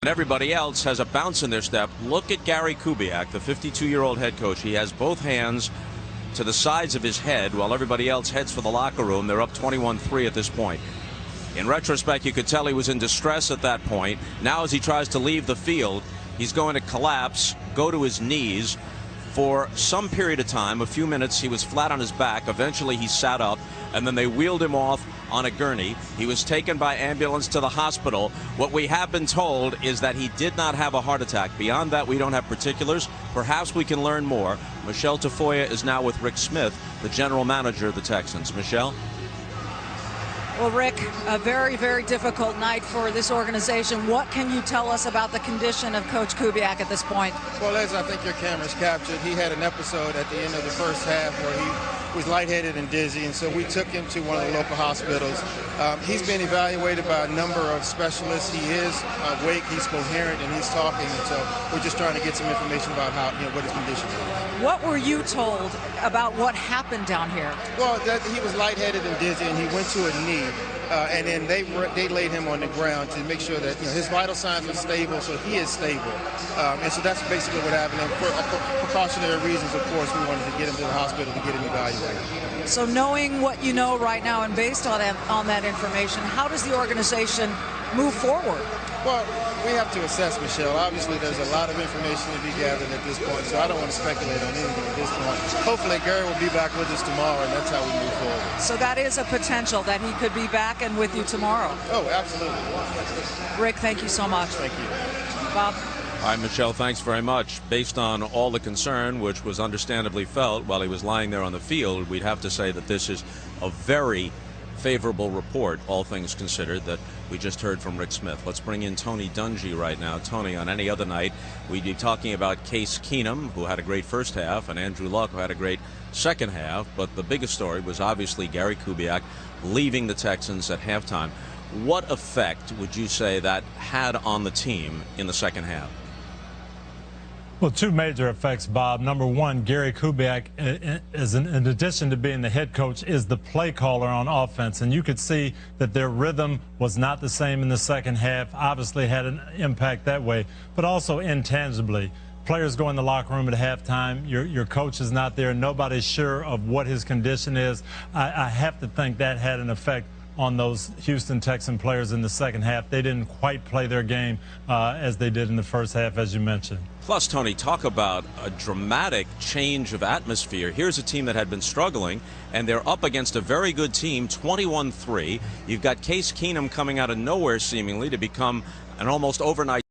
And everybody else has a bounce in their step. Look at Gary Kubiak, the 52-year-old head coach. He has both hands to the sides of his head while everybody else heads for the locker room. They're up 21-3 at this point. In retrospect, you could tell he was in distress at that point. Now as he tries to leave the field, he's going to collapse, go to his knees. For some period of time, a few minutes, he was flat on his back. Eventually he sat up, and then they wheeled him off on a gurney. He was taken by ambulance to the hospital. What we have been told is that he did not have a heart attack. Beyond that, we don't have particulars. Perhaps we can learn more. Michelle Tafoya is now with Rick Smith, the general manager of the Texans. Michelle? Well, Rick, a very, very difficult night for this organization. What can you tell us about the condition of Coach Kubiak at this point? Well, as I think your cameras captured, he had an episode at the end of the first half where he was lightheaded and dizzy, and so we took him to one of the local hospitals. He's been evaluated by a number of specialists. He is awake, he's coherent, and he's talking, and so we're just trying to get some information about how, what his condition is. What were you told about what happened down here? Well, that he was lightheaded and dizzy, and he went to a knee. And then they laid him on the ground to make sure that his vital signs were stable, so he is stable. And so that's basically what happened. And for precautionary reasons, of course, we wanted to get him to the hospital to get him evaluated. So knowing what you know right now and based on that information, how does the organization move forward? Well, we have to assess, Michelle. Obviously, there's a lot of information to be gathered at this point, so I don't want to speculate on anything at this point. Hopefully, Gary will be back with us tomorrow, and that's how we move forward. So that is a potential that he could be back and with you tomorrow. Oh, absolutely. Rick, thank you so much. Thank you. Bob? All right, Michelle, thanks very much. Based on all the concern, which was understandably felt while he was lying there on the field, we'd have to say that this is a very favorable report, all things considered, that we just heard from Rick Smith. Let's bring in Tony Dungy right now. Tony, on any other night, we'd be talking about Case Keenum, who had a great first half, and Andrew Luck, who had a great second half. But the biggest story was obviously Gary Kubiak leaving the Texans at halftime. What effect would you say that had on the team in the second half? Well, two major effects, Bob. Number one, Gary Kubiak, in addition to being the head coach, is the play caller on offense. And you could see that their rhythm was not the same in the second half, obviously had an impact that way, but also intangibly. Players go in the locker room at halftime. Your coach is not there. Nobody's sure of what his condition is. I have to think that had an effect on those Houston Texan players in the second half. They didn't quite play their game as they did in the first half, as you mentioned. Plus, Tony, talk about a dramatic change of atmosphere. Here's a team that had been struggling, and they're up against a very good team, 21-3. You've got Case Keenum coming out of nowhere, seemingly, to become an almost overnight